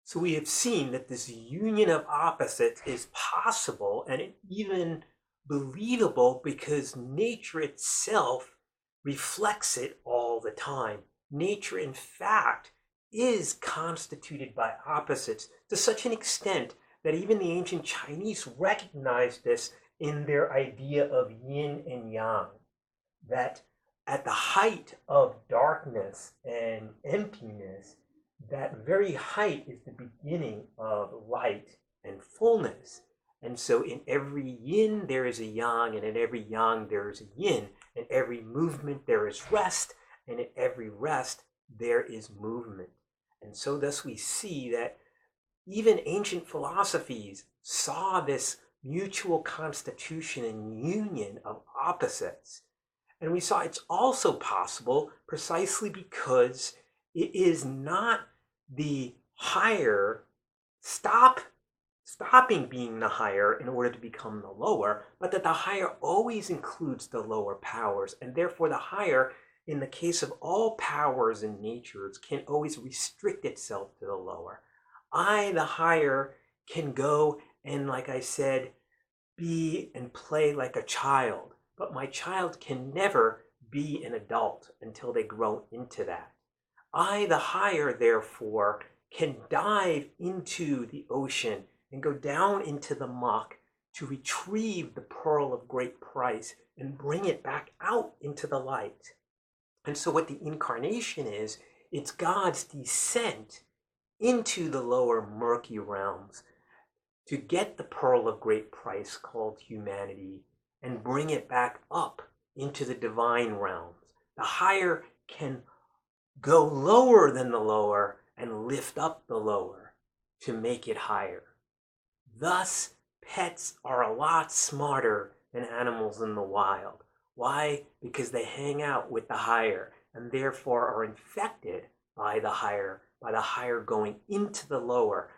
So we have seen that this union of opposites is possible and even believable because nature itself reflects it all the time. Nature, in fact, is constituted by opposites to such an extent that even the ancient Chinese recognized this in their idea of yin and yang, that at the height of darkness and emptiness, that very height is the beginning of light and fullness. And so in every yin there is a yang, and in every yang there is a yin. In every movement there is rest, and in every rest there is movement. And so thus we see that even ancient philosophies saw this mutual constitution and union of opposites. And we saw it's also possible precisely because it is not the higher stopping being the higher in order to become the lower, but that the higher always includes the lower powers, and therefore the higher, in the case of all powers and natures, can always restrict itself to the lower. I, the higher, can go and, like I said, be and play like a child, but my child can never be an adult until they grow into that. I, the higher, therefore, can dive into the ocean and go down into the muck to retrieve the pearl of great price and bring it back out into the light. And so what the incarnation is, it's God's descent into the lower murky realms to get the pearl of great price called humanity and bring it back up into the divine realms. The higher can go lower than the lower and lift up the lower to make it higher. Thus, pets are a lot smarter than animals in the wild. Why? Because they hang out with the higher and therefore are infected by the higher going into the lower.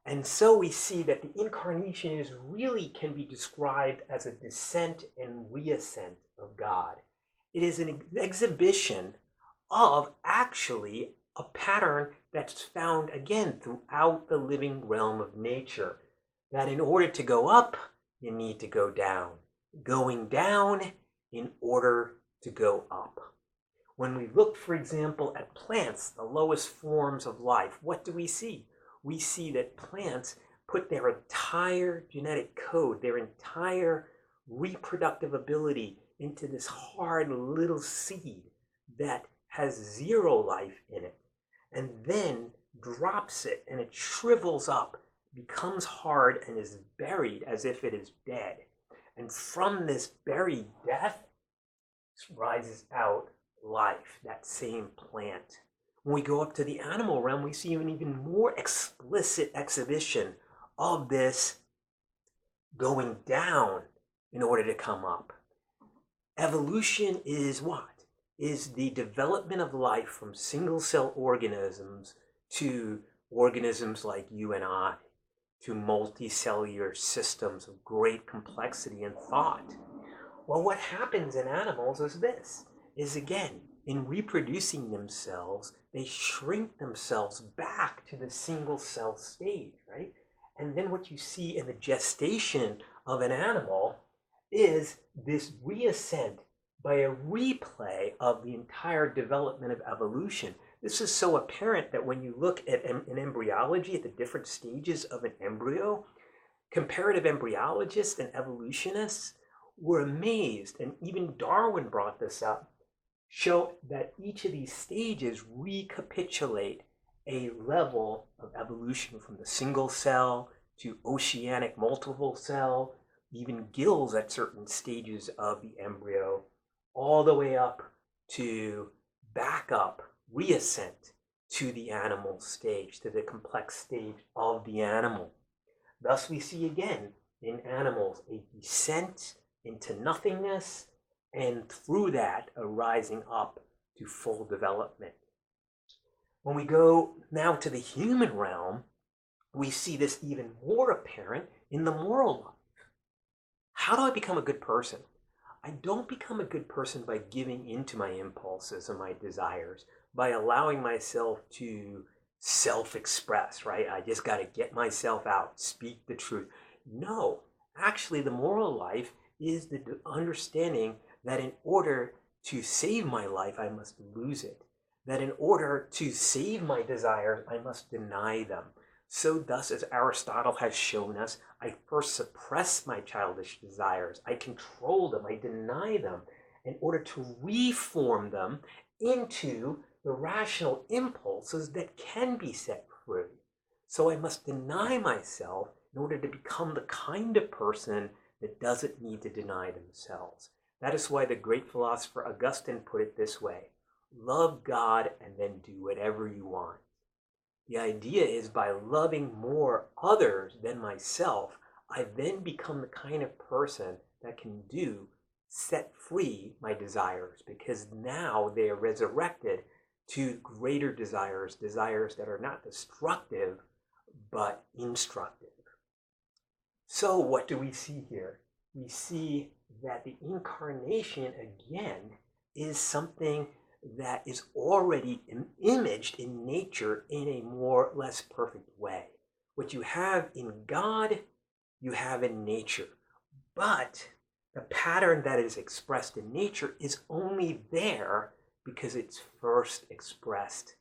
And so we see that the incarnation is really can be described as a descent and reascent of God. It is an exhibition of actually a pattern that's found again throughout the living realm of nature. That in order to go up, you need to go down. Going down in order to go up. When we look, for example, at plants, the lowest forms of life, what do we see? We see that plants put their entire genetic code, their entire reproductive ability into this hard little seed that has zero life in it, and then drops it and it shrivels up, becomes hard, and is buried as if it is dead. And from this buried death rises out life, that same plant. When we go up to the animal realm, we see an even more explicit exhibition of this going down in order to come up. Evolution is what? Is the development of life from single-cell organisms to organisms like you and I, to multicellular systems of great complexity and thought. Well, what happens in animals is this, is again, in reproducing themselves, they shrink themselves back to the single-cell stage, right? And then what you see in the gestation of an animal is this reascent by a replay of the entire development of evolution. This is so apparent that when you look at in embryology at the different stages of an embryo, comparative embryologists and evolutionists were amazed, and even Darwin brought this up, show that each of these stages recapitulate a level of evolution from the single cell to oceanic multiple cell, even gills at certain stages of the embryo, all the way up to back up, reascent to the animal stage, to the complex stage of the animal. Thus we see again in animals a descent into nothingness, and through that a rising up to full development. When we go now to the human realm, we see this even more apparent in the moral life. How do I become a good person? I don't become a good person by giving into my impulses and my desires, by allowing myself to self-express, right? I just got to get myself out, speak the truth. No, actually, the moral life is the understanding that in order to save my life, I must lose it. That in order to save my desires, I must deny them. So thus, as Aristotle has shown us, I first suppress my childish desires. I control them. I deny them in order to reform them into the rational impulses that can be set free. So I must deny myself in order to become the kind of person that doesn't need to deny themselves. That is why the great philosopher Augustine put it this way: love God and then do whatever you want. The idea is by loving more others than myself, I then become the kind of person that can set free my desires, because now they are resurrected to greater desires, desires that are not destructive, but instructive. So what do we see here? We see that the incarnation, again, is something that is already imaged in nature in a more or less perfect way. What you have in God, you have in nature. But the pattern that is expressed in nature is only there because it's first expressed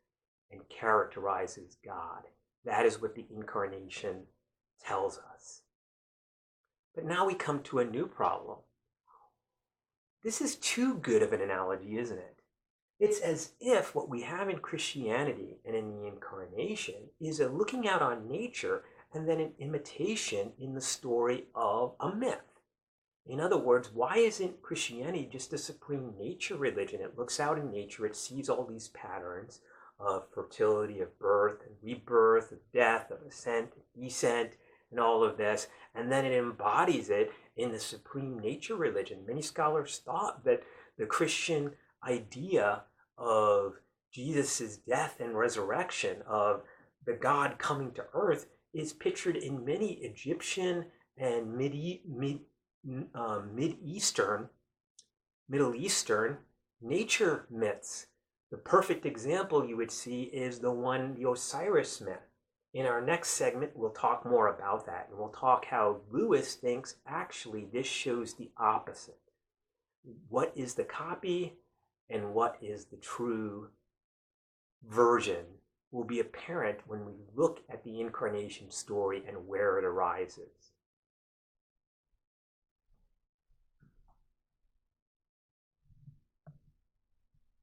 and characterizes God. That is what the incarnation tells us. But now we come to a new problem. This is too good of an analogy, isn't it? It's as if what we have in Christianity and in the incarnation is a looking out on nature and then an imitation in the story of a myth. In other words, why isn't Christianity just a supreme nature religion? It looks out in nature, it sees all these patterns of fertility, of birth and rebirth, of death, of ascent, descent, and all of this, and then it embodies it in the supreme nature religion. Many scholars thought that the Christian idea of Jesus' death and resurrection, of the God coming to earth, is pictured in many Egyptian and Middle Eastern nature myths. The perfect example you would see is the Osiris myth. In our next segment, we'll talk more about that, and we'll talk how Lewis thinks actually this shows the opposite. What is the copy and what is the true version will be apparent when we look at the incarnation story and where it arises.